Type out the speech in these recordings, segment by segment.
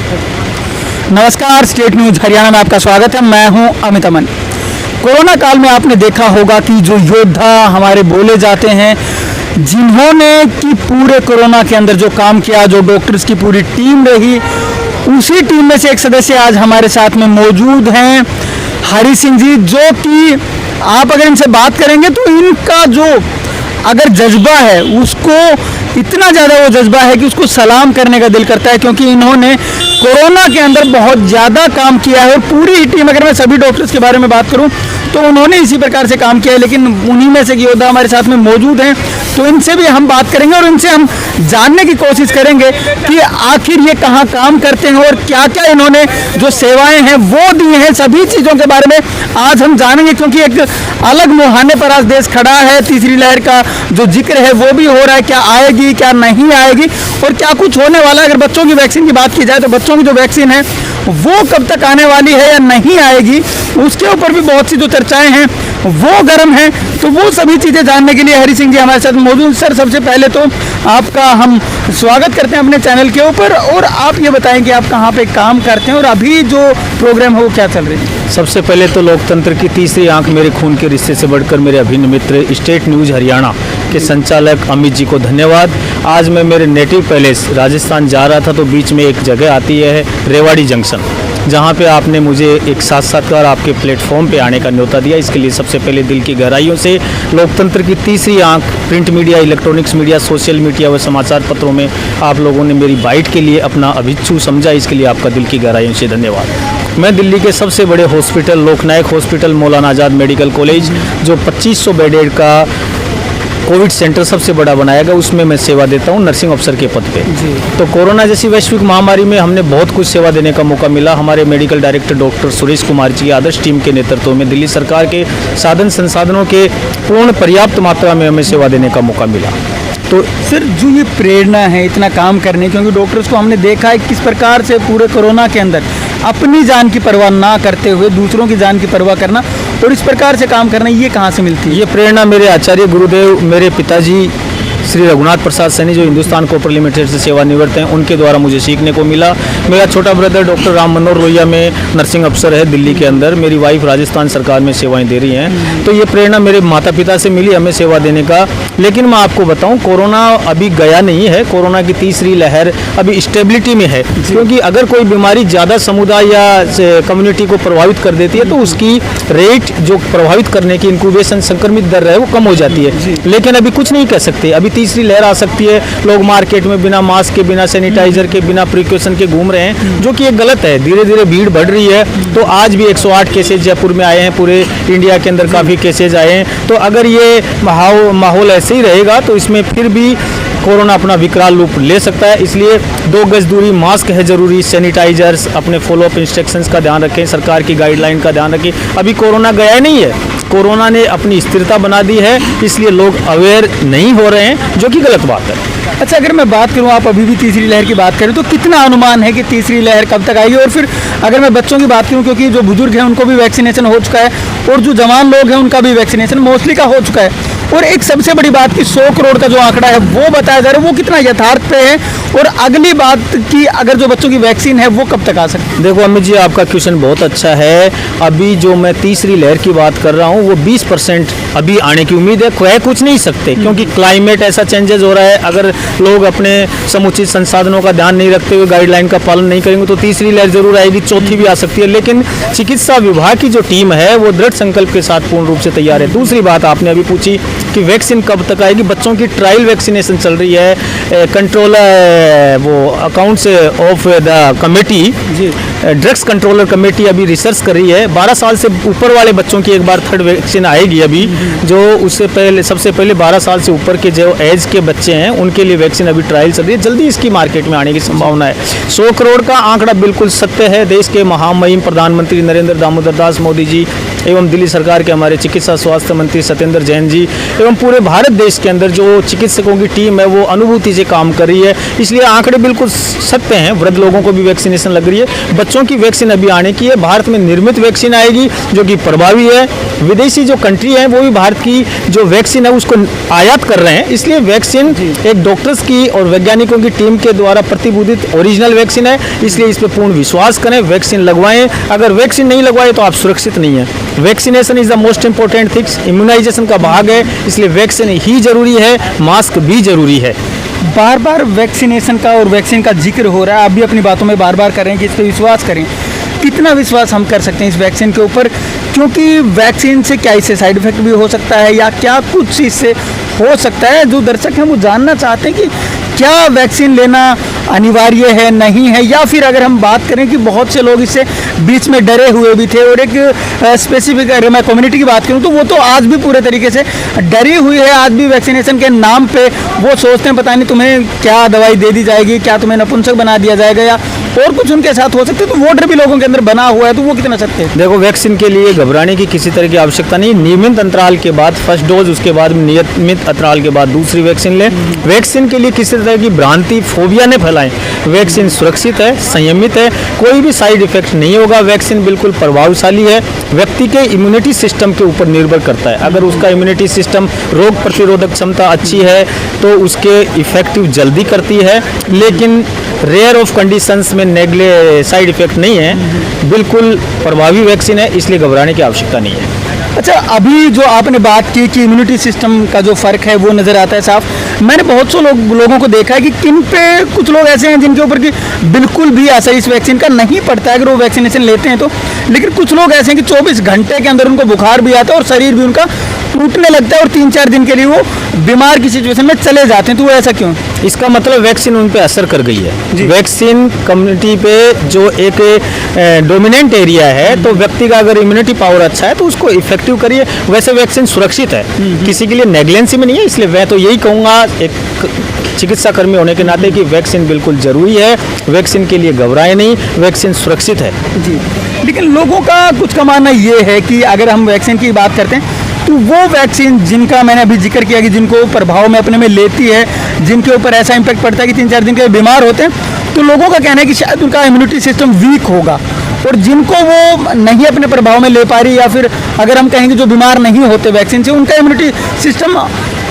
नमस्कार, state news Haryana में आपका स्वागत है। मैं हूं अमित अमन। कोरोना काल में आपने देखा होगा कि जो योद्धा हमारे बोले जाते हैं, जिन्होंने कि पूरे कोरोना के अंदर जो काम किया, जो डॉक्टर्स की पूरी टीम रही, उसी टीम में से एक सदस्य आज हमारे साथ में मौजूद हैं, हरि सिंह जी, जो कि आप अगर इनसे बात करेंगे तो इनका जो अगर जज्बा है, उसको इतना ज़्यादा वो जज्बा है कि उसको सलाम करने का दिल करता है, क्योंकि इन्होंने कोरोना के अंदर बहुत ज़्यादा काम किया है। और पूरी ही टीम, अगर मैं सभी डॉक्टर्स के बारे में बात करूं तो उन्होंने इसी प्रकार से काम किया है, लेकिन उन्हीं में से योद्धा हमारे साथ में मौजूद हैं, तो इनसे भी हम बात करेंगे और इनसे हम जानने की कोशिश करेंगे कि आखिर ये कहाँ काम करते हैं और क्या क्या इन्होंने जो सेवाएं हैं वो दी हैं। सभी चीज़ों के बारे में आज हम जानेंगे, क्योंकि एक अलग मुहाने पर आज देश खड़ा है। तीसरी लहर का जो जिक्र है वो भी हो रहा है, क्या आएगी, क्या नहीं आएगी और क्या कुछ होने वाला है। अगर बच्चों की वैक्सीन की बात की जाए तो बच्चों की जो वैक्सीन है वो कब तक आने वाली है या नहीं आएगी, उसके ऊपर भी बहुत सी जो चर्चाएं हैं वो गर्म हैं। तो वो सभी चीज़ें जानने के लिए हरि सिंह जी हमारे साथ मौजूद। सर, सबसे पहले तो आपका हम स्वागत करते हैं अपने चैनल के ऊपर, और आप ये बताएं कि आप कहाँ पे काम करते हैं और अभी जो प्रोग्राम है वो क्या चल रही है। सबसे पहले तो लोकतंत्र की तीसरी आंख, मेरे खून के रिश्ते से बढ़कर मेरे अभिन्न मित्र स्टेट न्यूज़ हरियाणा के संचालक अमित जी को धन्यवाद। आज मैं मेरे नेटिव पैलेस राजस्थान जा रहा था, तो बीच में एक जगह आती है रेवाड़ी जंक्शन, जहाँ पे आपने मुझे एक साक्षात्कार आपके प्लेटफॉर्म पे आने का न्योता दिया। इसके लिए सबसे पहले दिल की गहराइयों से लोकतंत्र की तीसरी आंख, print media, electronics media, social media व समाचार पत्रों में आप लोगों ने मेरी बाइट के लिए अपना अभिच्छु समझा, इसके लिए आपका दिल की गहराइयों से धन्यवाद। मैं दिल्ली के सबसे बड़े हॉस्पिटल लोकनायक हॉस्पिटल मौलाना आज़ाद मेडिकल कॉलेज, जो 2500 बेडेड का कोविड सेंटर सबसे बड़ा बनाया गया, उसमें मैं सेवा देता हूं नर्सिंग अफसर के पद पे। तो कोरोना जैसी वैश्विक महामारी में हमने बहुत कुछ सेवा देने का मौका मिला। हमारे medical director doctor Suresh Kumar ji की आदर्श टीम के नेतृत्व में दिल्ली सरकार के साधन संसाधनों के पूर्ण पर्याप्त मात्रा में हमें सेवा देने का मौका मिला। तो सर, जो ये प्रेरणा है इतना काम करने, क्योंकि डॉक्टर्स को हमने देखा है किस प्रकार से पूरे कोरोना के अंदर अपनी जान की परवाह ना करते हुए दूसरों की जान की परवाह करना और इस प्रकार से काम करना, ये कहाँ से मिलती है? ये प्रेरणा मेरे आचार्य गुरुदेव, मेरे पिताजी श्री रघुनाथ प्रसाद सैनी, जो हिंदुस्तान कॉपर लिमिटेड से सेवानिवृत्त हैं, उनके द्वारा मुझे सीखने को मिला। मेरा छोटा ब्रदर डॉक्टर राम मनोहर लोहिया में नर्सिंग अफसर है दिल्ली के अंदर। मेरी वाइफ राजस्थान सरकार में सेवाएं दे रही हैं। तो ये प्रेरणा मेरे माता पिता से मिली हमें सेवा देने का। लेकिन मैं आपको बताऊं, कोरोना अभी गया नहीं है। कोरोना की तीसरी लहर अभी स्टेबिलिटी में है, क्योंकि अगर कोई बीमारी ज़्यादा समुदाय या कम्युनिटी को प्रभावित कर देती है तो उसकी रेट, जो प्रभावित करने की इंक्यूबेशन संक्रमित दर है, वो कम हो जाती है। लेकिन अभी कुछ नहीं कह सकते, अभी तीसरी लहर आ सकती है। लोग मार्केट में बिना मास्क के, बिना सैनिटाइजर के, बिना प्रिकॉशन के घूम रहे हैं, जो कि एक गलत है। धीरे धीरे भीड़ बढ़ रही है। तो आज भी 108 केसेज जयपुर में आए हैं, पूरे इंडिया के अंदर काफ़ी केसेज आए हैं। तो अगर ये माहौल ऐसे ही रहेगा तो इसमें फिर भी कोरोना अपना विकराल रूप ले सकता है। इसलिए 2 गज दूरी, मास्क है जरूरी, सैनिटाइजर्स, अपने फॉलोअप इंस्ट्रक्शंस का ध्यान रखें, सरकार की गाइडलाइन का ध्यान रखें। अभी कोरोना गया नहीं है, कोरोना ने अपनी स्थिरता बना दी है, इसलिए लोग अवेयर नहीं हो रहे हैं, जो कि गलत बात है। अच्छा, अगर मैं बात करूं, आप अभी भी तीसरी लहर की बात करें तो कितना अनुमान है कि तीसरी लहर कब तक आएगी? और फिर अगर मैं बच्चों की बात करूं, क्योंकि जो बुजुर्ग हैं उनको भी वैक्सीनेशन हो चुका है और जो जवान लोग हैं उनका भी वैक्सीनेशन मोस्टली का हो चुका है, और एक सबसे बड़ी बात कि 100 करोड़ का जो आंकड़ा है वो बताया जा रहा है, वो कितना यथार्थ पे है? और अगली बात कि अगर जो बच्चों की वैक्सीन है वो कब तक आ सकती है? देखो अमित जी, आपका क्वेश्चन बहुत अच्छा है। अभी जो मैं तीसरी लहर की बात कर रहा हूँ वो 20% अभी आने की उम्मीद है। कह कुछ नहीं सकते, क्योंकि क्लाइमेट ऐसा चेंजेस हो रहा है। अगर लोग अपने समुचित संसाधनों का ध्यान नहीं रखते हुए गाइडलाइन का पालन नहीं करेंगे तो तीसरी लहर जरूर आएगी, चौथी भी आ सकती है। लेकिन चिकित्सा विभाग की जो टीम है वो दृढ़ संकल्प के साथ पूर्ण रूप से तैयार है। दूसरी बात आपने अभी पूछी कि वैक्सीन कब तक आएगी। बच्चों की ट्रायल वैक्सीनेशन चल रही है। कंट्रोलर वो accounts of the committee, drugs controller committee अभी रिसर्च कर रही है। 12 साल से ऊपर वाले बच्चों की एक बार थर्ड वैक्सीन आएगी अभी, जो उससे पहले सबसे पहले 12 साल से ऊपर के जो एज के बच्चे हैं उनके लिए वैक्सीन अभी ट्रायल चल रही है। जल्दी इसकी मार्केट में आने की संभावना है। 100 करोड़ का आंकड़ा बिल्कुल सत्य है। देश के महामहिम प्रधानमंत्री नरेंद्र दामोदर दास मोदी जी एवं दिल्ली सरकार के हमारे चिकित्सा स्वास्थ्य मंत्री सत्येंद्र जैन जी एवं पूरे भारत देश के अंदर जो चिकित्सकों की टीम है वो अनुभूति से काम कर रही है। इसलिए आंकड़े बिल्कुल सत्य हैं। वृद्ध लोगों को भी वैक्सीनेशन लग रही है। बच्चों की वैक्सीन अभी आने की है। भारत में निर्मित वैक्सीन आएगी जो कि प्रभावी है। विदेशी जो कंट्री है वो भी भारत की जो वैक्सीन है उसको आयात कर रहे हैं। इसलिए वैक्सीन एक डॉक्टर्स की और वैज्ञानिकों की टीम के द्वारा प्रतिबोधित ओरिजिनल वैक्सीन है। इसलिए इस पर पूर्ण विश्वास करें, वैक्सीन लगवाएं। अगर वैक्सीन नहीं लगवाए तो आप सुरक्षित नहीं है। Vaccination is the most important things, immunisation का भाग है। इसलिए वैक्सीन ही जरूरी है, मास्क भी जरूरी है। बार बार वैक्सीनेशन का और वैक्सीन का जिक्र हो रहा है, आप भी अपनी बातों में बार बार कर रहे हैं कि इस पर विश्वास करें। कितना विश्वास हम कर सकते हैं इस वैक्सीन के ऊपर, क्योंकि वैक्सीन से क्या इससे साइड इफेक्ट भी हो सकता है या क्या कुछ इससे हो सकता है? जो दर्शक हैं वो जानना चाहते हैं कि क्या वैक्सीन लेना अनिवार्य है, नहीं है, या फिर अगर हम बात करें कि बहुत से लोग इससे बीच में डरे हुए भी थे। और एक स्पेसिफिक अगर मैं कम्युनिटी की बात करूं तो वो तो आज भी पूरे तरीके से डरी हुई है। आज भी वैक्सीनेशन के नाम पे वो सोचते हैं पता नहीं तुम्हें क्या दवाई दे दी जाएगी, क्या तुम्हें नपुंसक बना दिया जाएगा या और कुछ उनके साथ हो सकता है। तो वो डर भी लोगों के अंदर बना हुआ है, तो वो कितना सत्य है? देखो, वैक्सीन के लिए घबराने की किसी तरह की आवश्यकता नहीं। नियमित अंतराल के बाद फर्स्ट डोज, उसके बाद नियमित अंतराल के बाद दूसरी वैक्सीन लें। वैक्सीन के लिए किसी तरह की भ्रांति, फोबिया न फैलाएं। वैक्सीन सुरक्षित है, संयमित है, कोई भी साइड इफेक्ट नहीं होगा। वैक्सीन बिल्कुल प्रभावशाली है। व्यक्ति के इम्यूनिटी सिस्टम के ऊपर निर्भर करता है। अगर उसका इम्यूनिटी सिस्टम, रोग प्रतिरोधक क्षमता अच्छी है तो उसके इफेक्टिव जल्दी करती है। लेकिन रेयर ऑफ कंडीशंस में नेगले साइड इफेक्ट नहीं है। बिल्कुल प्रभावी वैक्सीन है, इसलिए घबराने की आवश्यकता नहीं है। अच्छा, अभी जो आपने बात की कि इम्यूनिटी सिस्टम का जो फ़र्क है वो नज़र आता है साफ। मैंने बहुत से लोगों को देखा है कि किन पे कुछ लोग ऐसे हैं जिनके ऊपर कि बिल्कुल भी असर इस वैक्सीन का नहीं पड़ता है अगर वो वैक्सीनेशन लेते हैं तो। लेकिन कुछ लोग ऐसे हैं कि 24 घंटे के अंदर उनको बुखार भी आता है और शरीर भी उनका टूटने लगता है और 3-4 दिन के लिए वो बीमार की सिचुएशन में चले जाते हैं। तो वो ऐसा क्यों? इसका मतलब वैक्सीन उन पे असर कर गई है। वैक्सीन कम्युनिटी पे जो एक डोमिनेंट एरिया है, तो व्यक्ति का अगर इम्यूनिटी पावर अच्छा है तो उसको इफेक्टिव करिए। वैसे वैक्सीन सुरक्षित है, किसी के लिए नेग्लेंसी में नहीं है। इसलिए मैं तो यही कहूँगा एक चिकित्सा कर्मी होने के नाते कि वैक्सीन बिल्कुल ज़रूरी है। वैक्सीन के लिए घबराए नहीं, वैक्सीन सुरक्षित है जी। लेकिन लोगों का कुछ का मानना ये है कि अगर हम वैक्सीन की बात करते हैं तो वो वैक्सीन जिनका मैंने अभी जिक्र किया कि जिनको प्रभाव में अपने में लेती है, जिनके ऊपर ऐसा इम्पैक्ट पड़ता है कि 3-4 दिन के बीमार होते हैं, तो लोगों का कहना है कि शायद उनका इम्यूनिटी सिस्टम वीक होगा। और जिनको वो नहीं अपने प्रभाव में ले पा रही, या फिर अगर हम कहेंगे जो बीमार नहीं होते वैक्सीन से, उनका इम्यूनिटी सिस्टम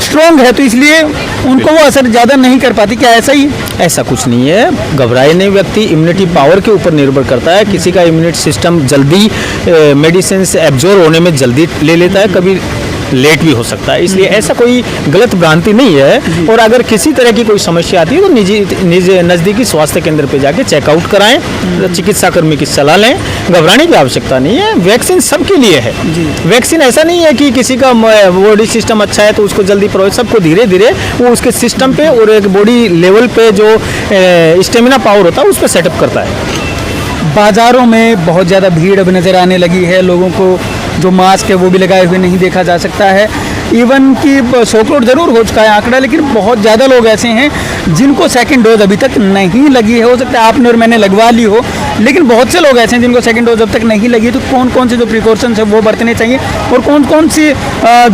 स्ट्रॉन्ग है, तो इसलिए उनको वो असर ज़्यादा नहीं कर पाती। क्या ऐसा ही? ऐसा कुछ नहीं है। घबराए नहीं। व्यक्ति इम्यूनिटी पावर के ऊपर निर्भर करता है। किसी का इम्यूनिटी सिस्टम जल्दी मेडिसिन से एब्जॉर्ब होने में जल्दी ले लेता है, कभी लेट भी हो सकता है। इसलिए ऐसा कोई गलत भ्रांति नहीं है। और अगर किसी तरह की कोई समस्या आती है तो निजी नज़दीकी स्वास्थ्य केंद्र पे जाके चेकआउट कराएं, चिकित्सा कर्मी की सलाह लें। घबराने की आवश्यकता नहीं है। वैक्सीन सबके लिए है। वैक्सीन ऐसा नहीं है कि किसी का बॉडी सिस्टम अच्छा है तो उसको जल्दी प्रभावित, सबको धीरे धीरे वो उसके सिस्टम पे और एक बॉडी लेवल पे जो स्टेमिना पावर होता है उस पर सेटअप करता है। बाज़ारों में बहुत ज़्यादा भीड़ अब नज़र आने लगी है। लोगों को जो मास्क है वो भी लगाए हुए नहीं देखा जा सकता है। इवन कि 100 करोड़ जरूर हो चुका है आंकड़ा, लेकिन बहुत ज़्यादा लोग ऐसे हैं जिनको सेकंड डोज अभी तक नहीं लगी है। हो सकता है आपने और मैंने लगवा ली हो, लेकिन बहुत से लोग ऐसे हैं जिनको सेकंड डोज अब तक नहीं लगी। तो कौन कौन से जो प्रिकॉशंस है वो बरतने चाहिए, और कौन कौन सी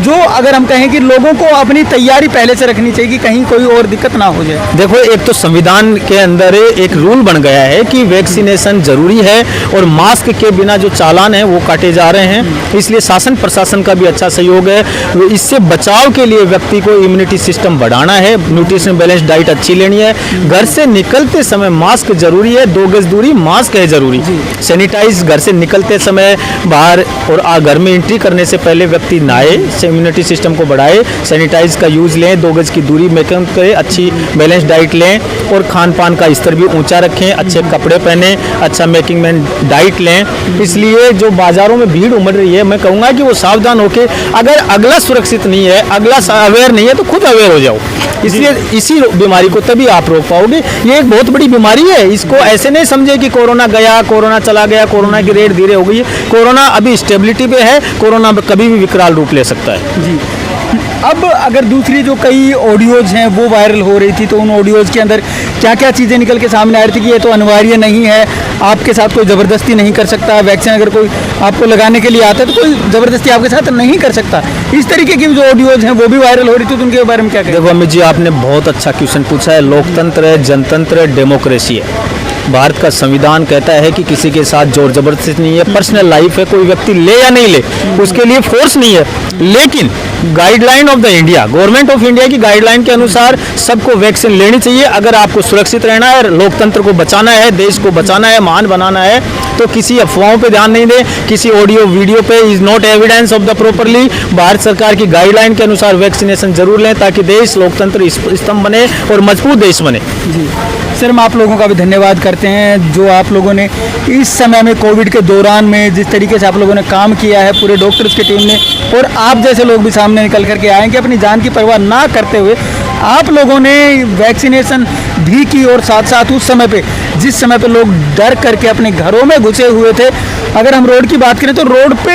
जो अगर हम कहें कि लोगों को अपनी तैयारी पहले से रखनी चाहिए कि कहीं कोई और दिक्कत ना हो जाए? देखो, एक तो संविधान के अंदर एक रूल बन गया है कि वैक्सीनेशन जरूरी है और मास्क के बिना जो चालान है वो काटे जा रहे हैं। इसलिए शासन प्रशासन का भी अच्छा सहयोग है। इससे बचाव के लिए व्यक्ति को इम्यूनिटी सिस्टम बढ़ाना है, न्यूट्रिशन बैलेंस डाइट अच्छी लेनी है। घर से निकलते समय मास्क जरूरी है, 2 गज दूरी, मास्क है जरूरी। सैनिटाइज घर से निकलते समय बाहर, और घर में एंट्री करने से पहले व्यक्ति नहाए, इम्यूनिटी सिस्टम को बढ़ाए, सैनिटाइज का यूज लें, 2 गज की दूरी मेंटेन करें, अच्छी बैलेंस डाइट लें और खान पान का स्तर भी ऊंचा रखें, अच्छे कपड़े पहने, अच्छा मेकिंग में डाइट लें। इसलिए जो बाजारों में भीड़ उमड़ रही है, मैं कहूँगा कि वो सावधान होकर, अगर अगला सुरक्षित नहीं है, अगला अवेयर नहीं है, तो खुद अवेयर हो जाओ। इसलिए इसी बीमारी को तभी आप रोक पाओगे। ये एक बहुत बड़ी बीमारी है। इसको ऐसे नहीं समझे कि कोरोना गया, कोरोना चला गया, कोरोना की रेट धीरे हो गई है। कोरोना अभी स्टेबिलिटी पे है। कोरोना कभी भी विकराल रूप ले सकता है। जी। अब अगर दूसरी जो कई ऑडियोज हैं वो वायरल हो रही थी, तो उन ऑडियोज के अंदर क्या क्या चीज़ें निकल के सामने आ रही थी कि ये तो अनिवार्य नहीं है, आपके साथ कोई ज़बरदस्ती नहीं कर सकता, वैक्सीन अगर कोई आपको लगाने के लिए आता है तो कोई ज़बरदस्ती आपके साथ नहीं कर सकता। इस तरीके की जो ऑडियोज हैं वो भी वायरल हो रही थी, तो उनके बारे में क्या कहें? देखो अमित जी, आपने बहुत अच्छा क्वेश्चन पूछा है। लोकतंत्र है, जनतंत्र है, डेमोक्रेसी है। भारत का संविधान कहता है कि किसी के साथ जोर जबरदस्ती नहीं है, पर्सनल लाइफ है, कोई व्यक्ति ले या नहीं ले उसके लिए फोर्स नहीं है। लेकिन guideline of the India, government of India की गाइडलाइन के अनुसार सबको वैक्सीन लेनी चाहिए। अगर आपको सुरक्षित रहना है, लोकतंत्र को बचाना है, देश को बचाना है, महान बनाना है, तो किसी अफवाहों पे ध्यान नहीं दें, किसी ऑडियो वीडियो पे is not evidence of the properly. Bharat सरकार की गाइडलाइन के अनुसार वैक्सीनेशन जरूर लें ताकि देश लोकतंत्र स्तंभ बने और मजबूत देश बने। जी सर, हम आप लोगों का भी धन्यवाद करते हैं जो आप लोगों ने इस समय में कोविड के दौरान में जिस तरीके से आप लोगों ने काम किया है, पूरे डॉक्टर्स की टीम ने, और आप जैसे लोग भी सामने निकल करके आए कि अपनी जान की परवाह ना करते हुए आप लोगों ने वैक्सीनेशन भी की, और साथ साथ उस समय पे जिस समय पे लोग डर करके अपने घरों में घुसे हुए थे, अगर हम रोड की बात करें तो रोड पे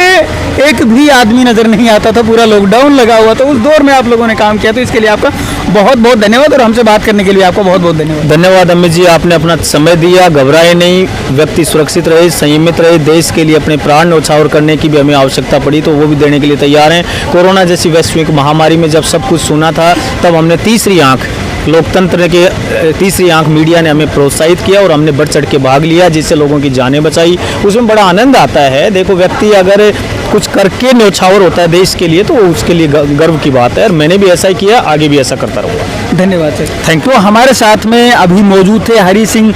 एक भी आदमी नज़र नहीं आता था, पूरा लॉकडाउन लगा हुआ था, उस दौर में आप लोगों ने काम किया, तो इसके लिए आपका बहुत बहुत धन्यवाद, और हमसे बात करने के लिए आपका बहुत बहुत धन्यवाद। धन्यवाद अमित जी, आपने अपना समय दिया, घबराए नहीं, व्यक्ति सुरक्षित रहे, संयमित रहे, देश के लिए अपने प्राण न्यौछावर करने की भी हमें आवश्यकता पड़ी तो वो भी देने के लिए तैयार हैं। कोरोना जैसी वैश्विक महामारी में जब सब कुछ सुना था तब हमने तीसरी आंख, लोकतंत्र के तीसरी आंख मीडिया ने हमें प्रोत्साहित किया और हमने बढ़ चढ़ के भाग लिया, जिससे लोगों की जानें बचाई। उसमें बड़ा आनंद आता है। देखो, व्यक्ति अगर कुछ करके न्यौछावर होता है देश के लिए तो उसके लिए गर्व की बात है, और मैंने भी ऐसा ही किया, आगे भी ऐसा करता रहूँगा। धन्यवाद सर, थैंक यू। हमारे साथ में अभी मौजूद थे हरी सिंह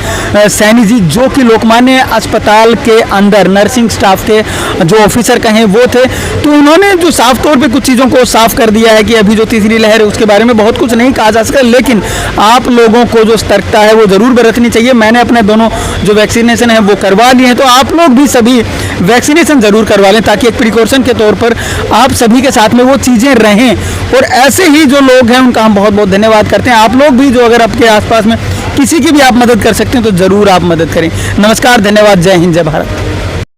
सैनी जी, जो कि लोकमान्य अस्पताल के अंदर नर्सिंग स्टाफ थे, जो ऑफिसर कहें वो थे। तो उन्होंने जो साफ तौर पे कुछ चीज़ों को साफ कर दिया है कि अभी जो तीसरी लहर है उसके बारे में बहुत कुछ नहीं कहा जा सकता, लेकिन आप लोगों को जो सतर्कता है वो ज़रूर बरतनी चाहिए। मैंने अपने दोनों जो वैक्सीनेशन है वो करवा लिए हैं, तो आप लोग भी सभी वैक्सीनेशन ज़रूर करवा लें ताकि एक प्रिकॉशन के तौर पर आप सभी के साथ में वो चीज़ें रहें। और ऐसे ही जो लोग हैं उनका हम बहुत बहुत धन्यवाद करते हैं। आप लोग भी जो अगर आपके आसपास में किसी की भी आप मदद कर सकते हैं तो ज़रूर आप मदद करें। नमस्कार, धन्यवाद, जय हिंद, जय भारत।